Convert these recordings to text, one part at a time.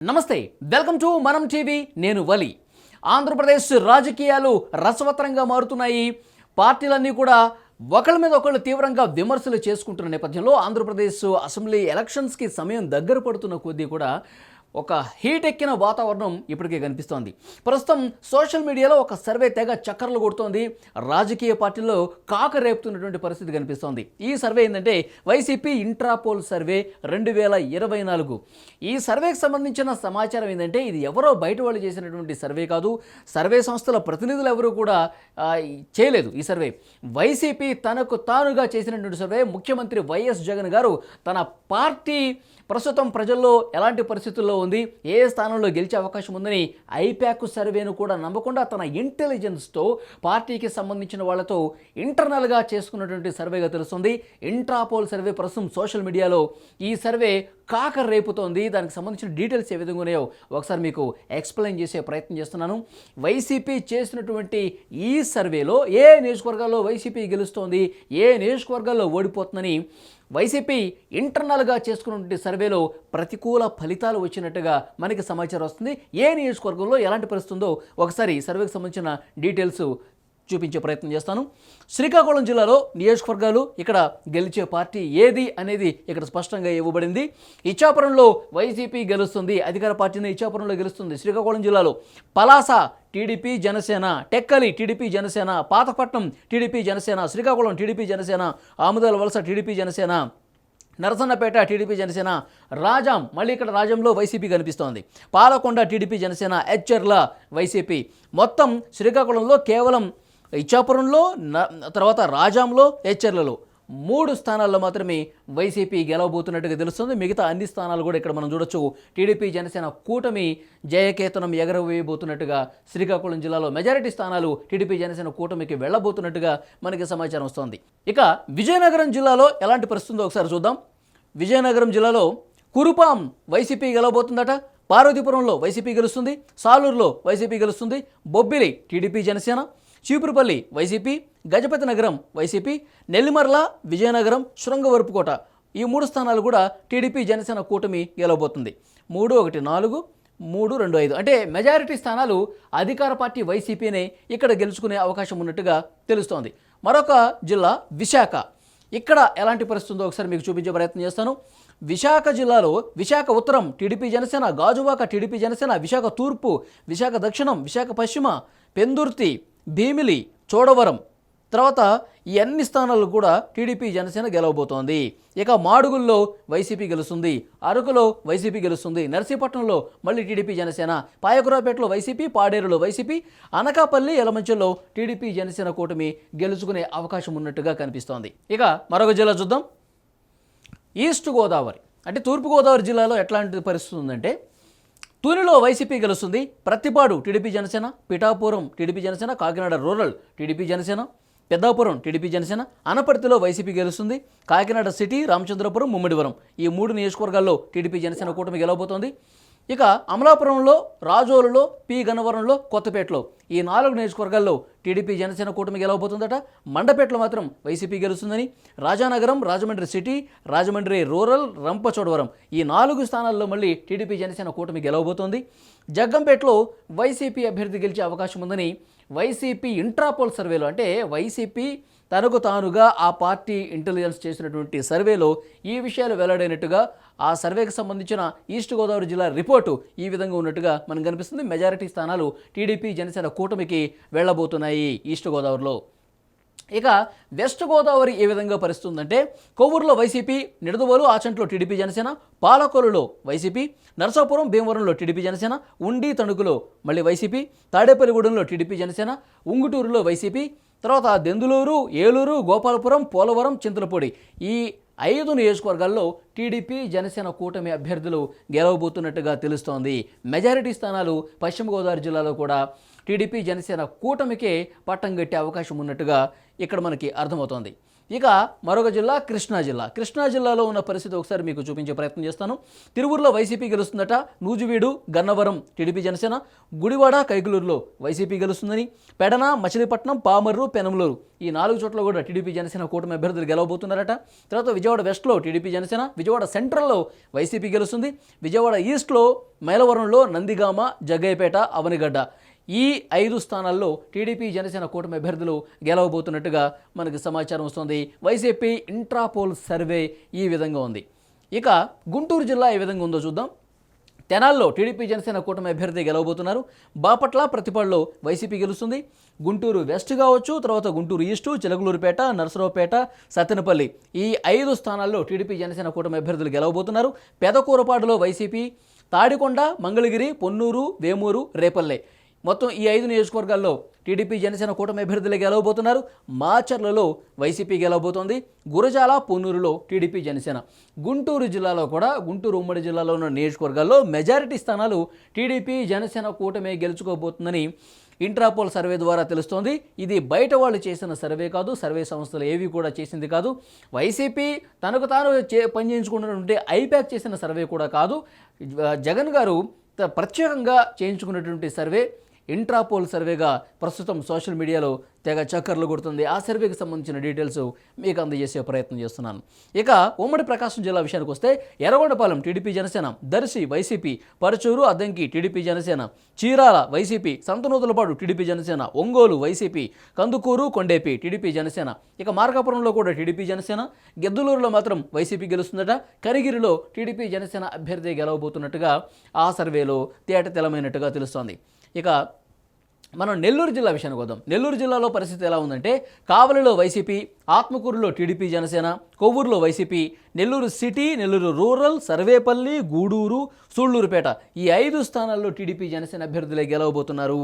నమస్తే, welcome to మనం TV. నేను వలి. ఆంధ్రప్రదేశ్ రాజకీయాలు రసవత్తరంగా మారుతున్నాయి. పార్టీలన్నీ కూడా ఒకళ్ళ మీద ఒకళ్ళు తీవ్రంగా విమర్శలు చేసుకుంటున్న నేపథ్యంలో ఆంధ్రప్రదేశ్ అసెంబ్లీ ఎలక్షన్స్కి సమయం దగ్గర పడుతున్న కొద్దీ కూడా ఒక హీట్ ఎక్కిన వాతావరణం ఇప్పటికే కనిపిస్తోంది. ప్రస్తుతం సోషల్ మీడియాలో ఒక సర్వే తెగ చక్కర్లు కొడుతోంది. రాజకీయ పార్టీల్లో కాక రేపుతున్నటువంటి పరిస్థితి కనిపిస్తోంది. ఈ సర్వే ఏంటంటే వైసీపీ ఇంట్రాపోల్ సర్వే 2024. ఈ సర్వేకి సంబంధించిన సమాచారం ఏంటంటే ఇది ఎవరో బయట వాళ్ళు చేసినటువంటి సర్వే కాదు. సర్వే సంస్థల ప్రతినిధులు ఎవరు కూడా చేయలేదు ఈ సర్వే. వైసీపీ తనకు తానుగా చేసినటువంటి సర్వే. ముఖ్యమంత్రి వైఎస్ జగన్ గారు తన పార్టీ ప్రస్తుతం ప్రజల్లో ఎలాంటి పరిస్థితుల్లో ఉంది, ఏ స్థానంలో గెలిచే అవకాశం ఉందని ఐప్యాక్ సర్వేను కూడా నమ్మకుండా తన ఇంటెలిజెన్స్తో పార్టీకి సంబంధించిన వాళ్ళతో ఇంటర్నల్గా చేసుకున్నటువంటి సర్వేగా తెలుస్తుంది. ఇంట్రాపోల్ సర్వే ప్రస్తుతం సోషల్ మీడియాలో ఈ సర్వే కాక రేపుతోంది. దానికి సంబంధించిన డీటెయిల్స్ ఏ విధంగా ఉన్నాయో ఒకసారి మీకు ఎక్స్ప్లెయిన్ చేసే ప్రయత్నం చేస్తున్నాను. వైసీపీ చేసినటువంటి ఈ సర్వేలో ఏ నియోజకవర్గాల్లో వైసీపీ గెలుస్తోంది, ఏ నియోజకవర్గాల్లో ఓడిపోతుందని వైసీపీ ఇంటర్నల్గా చేసుకున్నటువంటి సర్వేలో ప్రతికూల ఫలితాలు వచ్చినట్టుగా మనకి సమాచారం వస్తుంది. ఏ నియోజకవర్గంలో ఎలాంటి పరిస్థితి ఉందో ఒకసారి సర్వేకి సంబంధించిన డీటెయిల్స్ చూపించే ప్రయత్నం చేస్తాను. శ్రీకాకుళం జిల్లాలో నియోజకవర్గాలు, ఇక్కడ గెలిచే పార్టీ ఏది అనేది ఇక్కడ స్పష్టంగా ఇవ్వబడింది. ఇచ్చాపురంలో వైసీపీ గెలుస్తుంది, అధికార పార్టీని ఇచ్చాపురంలో గెలుస్తుంది. శ్రీకాకుళం జిల్లాలో Palasa TDP Janasena, Tekkali TDP Janasena, Pathapatnam TDP Janasena, Srikakulam TDP Janasena, Amadalavalasa TDP Janasena, Narasannapeta TDP Janasena, Rajam మళ్ళీ ఇక్కడ రాజంలో వైసీపీ కనిపిస్తోంది, పాలకొండ టీడీపీ జనసేన, ఎచ్చెర్ల వైసీపీ. మొత్తం శ్రీకాకుళంలో కేవలం ఇచ్చాపురంలో, తర్వాత రాజాంలో, ఎచ్చెర్లలో 3 స్థానాల్లో మాత్రమే వైసీపీ గెలవబోతున్నట్టుగా తెలుస్తుంది. మిగతా అన్ని స్థానాలు కూడా ఇక్కడ మనం చూడొచ్చు టీడీపీ జనసేన కూటమి జయకేతనం ఎగరవేయబోతున్నట్టుగా శ్రీకాకుళం జిల్లాలో మెజారిటీ స్థానాలు టీడీపీ జనసేన కూటమికి వెళ్ళబోతున్నట్టుగా మనకి సమాచారం వస్తోంది. ఇక విజయనగరం జిల్లాలో ఎలాంటి పరిస్థితి ఉందో ఒకసారి చూద్దాం. విజయనగరం జిల్లాలో కురుపాం వైసీపీ గెలవబోతుందట, పార్వతీపురంలో వైసీపీ గెలుస్తుంది, సాలూరులో వైసీపీ గెలుస్తుంది, బొబ్బిలి టీడీపీ జనసేన, చీపురుపల్లి వైసీపీ, గజపతి నగరం వైసీపీ, నెల్లిమర్ల, విజయనగరం, శృంగవరపుకోట ఈ 3 స్థానాలు కూడా టీడీపీ జనసేన కూటమి గెలవబోతుంది. 3, 1, 4, 3, 2, 5 అంటే మెజారిటీ స్థానాలు అధికార పార్టీ వైసీపీనే ఇక్కడ గెలుచుకునే అవకాశం ఉన్నట్టుగా తెలుస్తోంది. మరొక జిల్లా విశాఖ. ఇక్కడ ఎలాంటి పరిస్థితి ఉందో ఒకసారి మీకు చూపించే ప్రయత్నం చేస్తాను. విశాఖ జిల్లాలో విశాఖ ఉత్తరం టీడీపీ జనసేన, గాజువాక టీడీపీ జనసేన, విశాఖ తూర్పు, విశాఖ దక్షిణం, విశాఖ పశ్చిమ, పెందుర్తి, భీమిలి, చోడవరం, తర్వాత ఈ అన్ని స్థానాలు కూడా టీడీపీ జనసేన గెలవబోతోంది. ఇక మాడుగుల్లో వైసీపీ గెలుస్తుంది, అరకులో వైసీపీ గెలుస్తుంది, నర్సీపట్నంలో మళ్ళీ టీడీపీ జనసేన, పాయకురాపేటలో వైసీపీ, పాడేరులో వైసీపీ, అనకాపల్లి, యలమంచిలో టీడీపీ జనసేన కూటమి గెలుచుకునే అవకాశం ఉన్నట్టుగా కనిపిస్తోంది. ఇక మరొక జిల్లా చూద్దాం. ఈస్ట్ గోదావరి అంటే తూర్పుగోదావరి జిల్లాలో ఎట్లాంటి పరిస్థితి ఉందంటే తునిలో వైసీపీ గెలుస్తుంది, Prathipadu TDP Janasena, Pithapuram TDP Janasena, Kakinada rural TDP Janasena, Peddapuram TDP Janasena, అనపర్తిలో వైసీపీ గెలుస్తుంది, కాకినాడ సిటీ, రామచంద్రపురం, ముమ్మిడివరం ఈ 3 నియోజకవర్గాల్లో టీడీపీ జనసేన కూటమి గెలవబోతోంది. ఇక అమలాపురంలో, రాజోలులో, పి గన్నవరంలో, కొత్తపేటలో ఈ 4 నియోజకవర్గాల్లో టీడీపీ జనసేన కూటమి గెలవబోతుందట. మండపేటలో మాత్రం వైసీపీ గెలుస్తుందని, రాజానగరం, రాజమండ్రి సిటీ, రాజమండ్రి రూరల్, రంపచోడవరం ఈ 4 స్థానాల్లో మళ్ళీ టీడీపీ జనసేన కూటమి గెలవబోతోంది. జగ్గంపేటలో వైసీపీ అభ్యర్థి గెలిచే అవకాశం ఉందని వైసీపీ ఇంట్రాపోల్ సర్వేలో, అంటే వైసీపీ తనకు తానుగా ఆ పార్టీ ఇంటెలిజెన్స్ చేసినటువంటి సర్వేలో ఈ విషయాలు వెల్లడైనట్టుగా ఆ సర్వేకి సంబంధించిన ఈస్ట్ గోదావరి జిల్లా రిపోర్టు ఈ విధంగా ఉన్నట్టుగా మనకు కనిపిస్తుంది. మెజారిటీ స్థానాలు టీడీపీ జనసేన కూటమికి వెళ్ళబోతున్నాయి ఈస్ట్ గోదావరిలో. ఇక వెస్ట్ గోదావరి ఏ విధంగా పరిస్థితుందంటే కొవ్వూరులో వైసీపీ, నిడదవోలు, ఆచంట్లో టీడీపీ జనసేన, పాలకొల్లులో వైసీపీ, నరసాపురం, భీమవరంలో టీడీపీ జనసేన, ఉండి తణుకులో మళ్ళీ వైసీపీ, తాడేపల్లిగూడెంలో టీడీపీ జనసేన, ఉంగుటూరులో వైసీపీ, తర్వాత దెందులూరు, ఏలూరు, గోపాలపురం, పోలవరం, చింతలపూడి ఈ 5 నియోజకవర్గాల్లో టీడీపీ జనసేన కూటమి అభ్యర్థులు గెలవబోతున్నట్టుగా తెలుస్తోంది. మెజారిటీ స్థానాలు పశ్చిమ గోదావరి జిల్లాలో కూడా టీడీపీ జనసేన కూటమికే పట్టం కట్టే అవకాశం ఉన్నట్టుగా ఇక్కడ మనకి అర్థమవుతోంది. ఇక మరొక జిల్లా కృష్ణా జిల్లాలో ఉన్న పరిస్థితి ఒకసారి మీకు చూపించే ప్రయత్నం చేస్తాను. తిరువూరులో వైసీపీ గెలుస్తుందట. నూజివీడు, గన్నవరం టీడీపీ జనసేన, గుడివాడ, కైకలూరులో వైసీపీ గెలుస్తుందని, పెడన, మచిలీపట్నం, పామర్రు, పెనమలూరు ఈ 4 చోట్ల కూడా టీడీపీ జనసేన కూటమి అభ్యర్థులు గెలవబోతున్నారట. తర్వాత విజయవాడ వెస్ట్లో టీడీపీ జనసేన, విజయవాడ సెంట్రల్లో వైసీపీ గెలుస్తుంది, విజయవాడ ఈస్ట్లో మైలవరంలో నందిగామ, జగ్గయ్యపేట, అవనిగడ్డ ఈ 5 స్థానాల్లో టీడీపీ జనసేన కూటమి అభ్యర్థులు గెలవబోతున్నట్టుగా మనకు సమాచారం వస్తుంది. వైసీపీ ఇంట్రాపోల్ సర్వే ఈ విధంగా ఉంది. ఇక గుంటూరు జిల్లా ఏ విధంగా ఉందో చూద్దాం. తెనాల్లో టీడీపీ జనసేన కూటమి అభ్యర్థి గెలవబోతున్నారు. బాపట్ల, ప్రతిపాడులో వైసీపీ గెలుస్తుంది. గుంటూరు వెస్ట్ కావచ్చు, తర్వాత గుంటూరు ఈస్టు, చిలకలూరుపేట, నరసరావుపేట, సత్తెనపల్లి ఈ 5 స్థానాల్లో టీడీపీ జనసేన కూటమి అభ్యర్థులు గెలవబోతున్నారు. పెదకూరపాడులో వైసీపీ, తాడికొండ, మంగళగిరి, పొన్నూరు, వేమూరు, రేపల్లె మొత్తం ఈ 5 నియోజకవర్గాల్లో టీడీపీ జనసేన కూటమి అభ్యర్థులు గెలవబోతున్నారు. మాచర్లలో వైసీపీ గెలవబోతోంది. గురజాల, పొన్నూరులో టీడీపీ జనసేన. గుంటూరు జిల్లాలో కూడా, గుంటూరు ఉమ్మడి జిల్లాలో ఉన్న నియోజకవర్గాల్లో మెజారిటీ స్థానాలు టీడీపీ జనసేన కూటమి గెలుచుకోబోతుందని ఇంట్రాపోల్ సర్వే ద్వారా తెలుస్తోంది. ఇది బయట వాళ్ళు చేసిన సర్వే కాదు, సర్వే సంస్థలు ఏవి కూడా చేసింది కాదు. వైసీపీ తనకు తాను పనిచేయించుకున్నటువంటి ఐప్యాక్ చేసిన సర్వే కూడా కాదు. జగన్ గారు ప్రత్యేకంగా చేయించుకున్నటువంటి సర్వే ఇంట్రాపోల్ సర్వేగా ప్రస్తుతం సోషల్ మీడియాలో తెగ చక్కర్లు కొడుతుంది. ఆ సర్వేకి సంబంధించిన డీటెయిల్స్ మీకు అందజేసే ప్రయత్నం చేస్తున్నాను. ఇక ఉమ్మడి ప్రకాశం జిల్లా విషయానికి వస్తే Yerragondapalem TDP Janasena, Darsi YCP, Parchur, Addanki TDP Janasena, Chirala YCP, Santhanuthalapadu TDP Janasena, Ongole YCP, Kandukur, Kondapi TDP Janasena. ఇక మార్కాపురంలో కూడా టీడీపీ జనసేన, గిద్దలూరులో మాత్రం వైసీపీ గెలుస్తుందట. కరిగిరిలో టీడీపీ జనసేన అభ్యర్థి గెలవబోతున్నట్టుగా ఆ సర్వేలో తేటతెల్లమైనట్టుగా తెలుస్తోంది. ఇక మనం నెల్లూరు జిల్లా విషయానికి వద్దాం. నెల్లూరు జిల్లాలో పరిస్థితి ఎలా ఉందంటే కావలిలో వైసీపీ, ఆత్మకూరులో టీడీపీ జనసేన, కొవ్వూరులో YCP, Nellore city, Nellore rural, Sarvepalli, Gudur, Sullurpeta ఈ 5 స్థానాల్లో టీడీపీ జనసేన అభ్యర్థులే గెలవబోతున్నారు.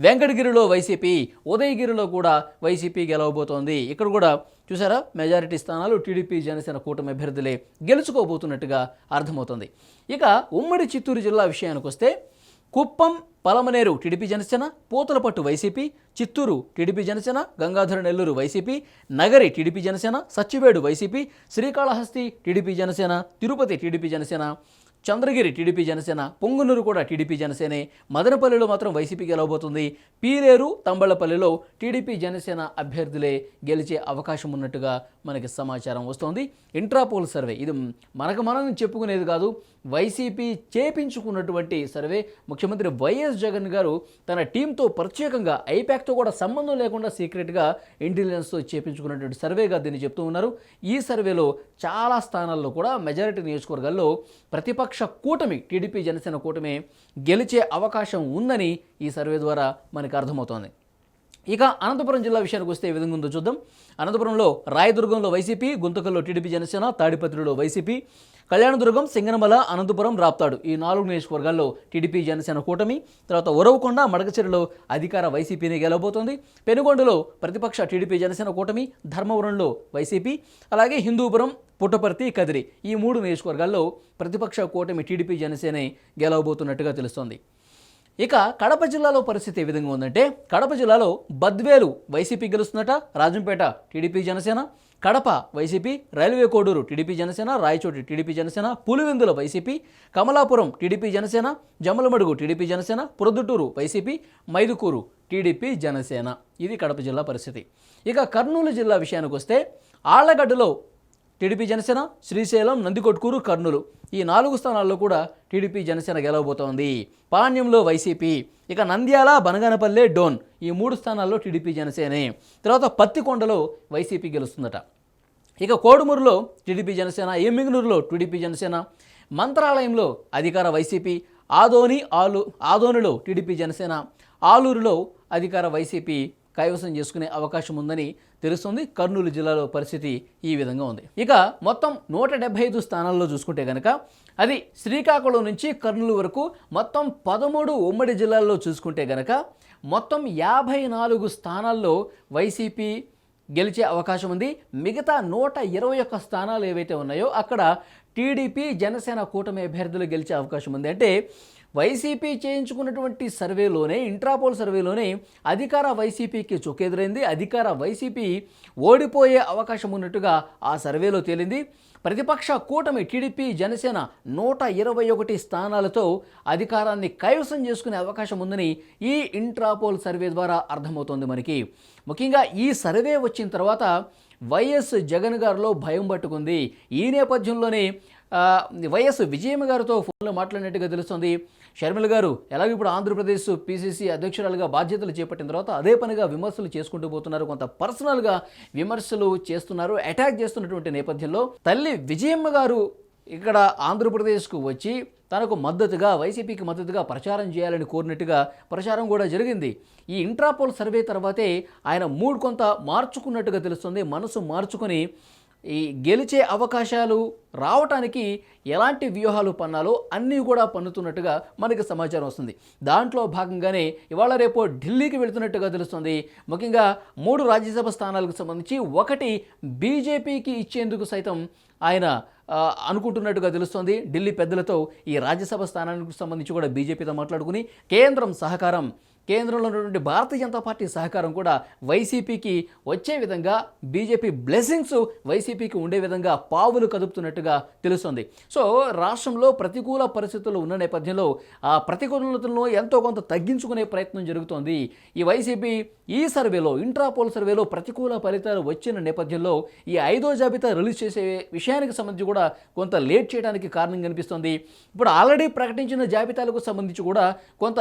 వెంకటగిరిలో వైసీపీ, ఉదయగిరిలో కూడా వైసీపీ గెలవబోతోంది. ఇక్కడ కూడా చూసారా, మెజారిటీ స్థానాలు టీడీపీ జనసేన కూటమి అభ్యర్థులే గెలుచుకోబోతున్నట్టుగా అర్థమవుతుంది. ఇక ఉమ్మడి చిత్తూరు జిల్లా విషయానికి వస్తే Kuppam, Palamaner TDP Janasena, Puthalapattu YCP, Chittoor TDP Janasena, Gangadhara Nellore YCP, Nagari TDP Janasena, Satyavedu YCP, Srikalahasti TDP Janasena, Tirupati TDP Janasena, Chandragiri TDP Janasena, Punganur కూడా టీడీపీ జనసేనే, మదనపల్లిలో మాత్రం వైసీపీ గెలవబోతుంది. పీలేరు, తంబళ్లపల్లిలో టీడీపీ జనసేన అభ్యర్థులే గెలిచే అవకాశం ఉన్నట్టుగా మనకి సమాచారం వస్తోంది. ఇంట్రాపోల్ సర్వే ఇది మనం చెప్పుకునేది కాదు, వైసీపీ చేపించుకున్నటువంటి సర్వే. ముఖ్యమంత్రి వైఎస్ జగన్ గారు తన టీంతో ప్రత్యేకంగా ఐప్యాక్తో కూడా సంబంధం లేకుండా సీక్రెట్గా ఇంటెలిజెన్స్తో చేపించుకున్నటువంటి సర్వేగా దీన్ని చెప్తూ ఉన్నారు. ఈ సర్వేలో చాలా స్థానాల్లో కూడా మెజారిటీ నియోజకవర్గాల్లో ప్రతిపక్ష కూటమి టీడీపీ జనసేన కూటమి గెలిచే అవకాశం ఉందని ఈ సర్వే ద్వారా మనకు అర్థమవుతోంది. ఇక అనంతపురం జిల్లా విషయానికి వస్తే ఏ విధంగా ఉందో చూద్దాం. అనంతపురంలో రాయదుర్గంలో వైసీపీ, గుంతకల్లో టీడీపీ జనసేన, తాడిపత్రిలో వైసీపీ, కళ్యాణదుర్గం, సింగనమల, అనంతపురం, రాప్తాడు ఈ 4 నియోజకవర్గాల్లో టీడీపీ జనసేన కూటమి. తర్వాత ఉరవకొండ, మడకచెరులో అధికార వైసీపీని గెలవబోతోంది. పెనుగొండలో ప్రతిపక్ష టీడీపీ జనసేన కూటమి, ధర్మవరంలో వైసీపీ, అలాగే హిందూపురం, పుట్టపర్తి, కదిరి ఈ 3 నియోజకవర్గాల్లో ప్రతిపక్ష కూటమి టీడీపీ జనసేనే గెలవబోతున్నట్టుగా తెలుస్తోంది. ఇక కడప జిల్లాలో పరిస్థితి ఏ విధంగా ఉందంటే కడప జిల్లాలో బద్వేలు వైసీపీ గెలుస్తుందట, Rajampet TDP Janasena, Kadapa YCP, railway Koduru TDP Janasena, Rayachoti TDP Janasena, Pulivendula YCP, Kamalapuram TDP Janasena, Jammalamadugu TDP Janasena, Proddatur YCP, Mydukur TDP Janasena. ఇది కడప జిల్లా పరిస్థితి. ఇక కర్నూలు జిల్లా విషయానికి వస్తే ఆళ్లగడ్డలో టీడీపీ జనసేన, శ్రీశైలం, నందికొట్కూరు, కర్నూలు ఈ 4 స్థానాల్లో కూడా టీడీపీ జనసేన గెలవబోతోంది. పాణ్యంలో వైసీపీ, ఇక నంద్యాల, బనగానపల్లె, డోన్ ఈ 3 స్థానాల్లో టీడీపీ జనసేనే. తర్వాత పత్తికొండలో వైసీపీ గెలుస్తుందట. ఇక కోడుమూరులో టీడీపీ జనసేన, ఎమ్మిగనూరులో టీడీపీ జనసేన, మంత్రాలయంలో అధికార వైసీపీ, ఆదోనిలో టీడీపీ జనసేన, ఆలూరులో అధికార వైసీపీ కైవసం చేసుకునే అవకాశం ఉందని తెలుస్తుంది. కర్నూలు జిల్లాలో పరిస్థితి ఈ విధంగా ఉంది. ఇక మొత్తం 175 స్థానాల్లో చూసుకుంటే కనుక అది శ్రీకాకుళం నుంచి కర్నూలు వరకు మొత్తం 13 ఉమ్మడి జిల్లాల్లో చూసుకుంటే కనుక మొత్తం 54 స్థానాల్లో వైసీపీ గెలిచే అవకాశం ఉంది. మిగతా 121 స్థానాలు ఏవైతే ఉన్నాయో అక్కడ టీడీపీ జనసేన కూటమి అభ్యర్థులు గెలిచే అవకాశం ఉంది. అంటే వైసీపీ చేయించుకున్నటువంటి సర్వేలోనే, ఇంట్రాపోల్ సర్వేలోనే అధికార వైసీపీకి చొక్కెదురైంది. అధికార వైసీపీ ఓడిపోయే అవకాశం ఉన్నట్టుగా ఆ సర్వేలో తేలింది. ప్రతిపక్ష కూటమి టీడీపీ జనసేన 121 స్థానాలతో అధికారాన్ని కైవసం చేసుకునే అవకాశం ఉందని ఈ ఇంట్రాపోల్ సర్వే ద్వారా అర్థమవుతోంది మనకి. ముఖ్యంగా ఈ సర్వే వచ్చిన తర్వాత వైఎస్ జగన్ గారిలో భయం పట్టుకుంది. ఈ నేపథ్యంలోనే వైఎస్ విజయమ్మ గారితో ఫోన్లో మాట్లాడినట్టుగా తెలుస్తుంది. షర్మిల గారు ఎలాగో ఇప్పుడు ఆంధ్రప్రదేశ్ పీసీసీ అధ్యక్షురాలుగా బాధ్యతలు చేపట్టిన తర్వాత అదే పనిగా విమర్శలు చేసుకుంటూ పోతున్నారు. కొంత పర్సనల్గా విమర్శలు చేస్తున్నారు, అటాక్ చేస్తున్నటువంటి నేపథ్యంలో తల్లి విజయమ్మ గారు ఇక్కడ ఆంధ్రప్రదేశ్కు వచ్చి తనకు మద్దతుగా, వైసీపీకి మద్దతుగా ప్రచారం చేయాలని కోరినట్టుగా ప్రచారం కూడా జరిగింది. ఈ ఇంట్రాపోల్ సర్వే తర్వాతే ఆయన మూడ్ కొంత మార్చుకున్నట్టుగా తెలుస్తుంది. మనసు మార్చుకొని ఈ గెలిచే అవకాశాలు రావటానికి ఎలాంటి వ్యూహాలు పన్నాలో అన్నీ కూడా పన్నుతున్నట్టుగా మనకి సమాచారం వస్తుంది. దాంట్లో భాగంగానే ఇవాళ రేపు ఢిల్లీకి వెళుతున్నట్టుగా తెలుస్తుంది. ముఖ్యంగా 3 రాజ్యసభ స్థానాలకు సంబంధించి 1 బీజేపీకి ఇచ్చేందుకు సైతం ఆయన అనుకుంటున్నట్టుగా తెలుస్తోంది. ఢిల్లీ పెద్దలతో ఈ రాజ్యసభ స్థానానికి సంబంధించి కూడా బీజేపీతో మాట్లాడుకుని కేంద్రంలో ఉన్నటువంటి భారతీయ జనతా పార్టీ సహకారం కూడా వైసీపీకి వచ్చే విధంగా, బీజేపీ బ్లెస్సింగ్స్ వైసీపీకి ఉండే విధంగా పావులు కదుపుతున్నట్టుగా తెలుస్తుంది. సో రాష్ట్రంలో ప్రతికూల పరిస్థితులు ఉన్న నేపథ్యంలో ఆ ప్రతికూలతలను ఎంతో కొంత తగ్గించుకునే ప్రయత్నం జరుగుతోంది. ఈ వైసీపీ ఈ సర్వేలో, ఇంట్రాపోల్ సర్వేలో ప్రతికూల ఫలితాలు వచ్చిన నేపథ్యంలో ఈ 5వ జాబితా రిలీజ్ చేసే విషయానికి సంబంధించి కూడా కొంత లేట్ చేయడానికి కారణం కనిపిస్తుంది. ఇప్పుడు ఆల్రెడీ ప్రకటించిన జాబితాలకు సంబంధించి కూడా కొంత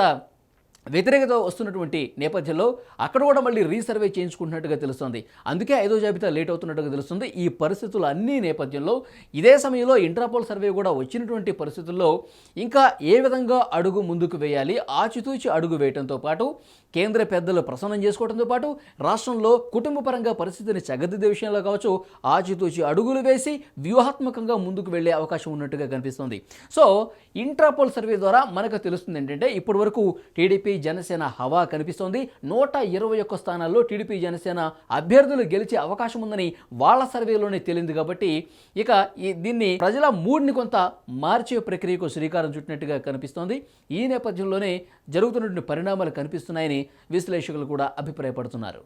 వ్యతిరేకత వస్తున్నటువంటి నేపథ్యంలో అక్కడ కూడా మళ్ళీ రీసర్వే చేయించుకుంటున్నట్టుగా తెలుస్తుంది. అందుకే 5వ జాబితా లేట్ అవుతున్నట్టుగా తెలుస్తుంది. ఈ పరిస్థితులు అన్ని నేపథ్యంలో ఇదే సమయంలో ఇంట్రాపోల్ సర్వే కూడా వచ్చినటువంటి పరిస్థితుల్లో ఇంకా ఏ విధంగా అడుగు ముందుకు వేయాలి, ఆచితూచి అడుగు వేయడంతో పాటు కేంద్ర పెద్దలు ప్రసన్నం చేసుకోవడంతో పాటు రాష్ట్రంలో కుటుంబపరంగా పరిస్థితిని చక్కదిద్దే విషయంలో కావచ్చు ఆచితూచి అడుగులు వేసి వ్యూహాత్మకంగా ముందుకు వెళ్లే అవకాశం ఉన్నట్టుగా కనిపిస్తుంది. సో ఇంట్రాపోల్ సర్వే ద్వారా మనకు తెలుస్తుంది ఏంటంటే ఇప్పటి వరకు టీడీపీ జనసేన హవా కనిపిస్తోంది. 121 స్థానాల్లో టీడీపీ జనసేన అభ్యర్థులు గెలిచే అవకాశం ఉందని వాళ్ళ సర్వేలోనే తేలింది. కాబట్టి ఇక దీన్ని ప్రజల మూడ్ని కొంత మార్చే ప్రక్రియకు శ్రీకారం చుట్టినట్టుగా కనిపిస్తోంది. ఈ నేపథ్యంలోనే జరుగుతున్నటువంటి పరిణామాలు కనిపిస్తున్నాయని విశ్లేషకులు కూడా అభిప్రాయపడుతున్నారు.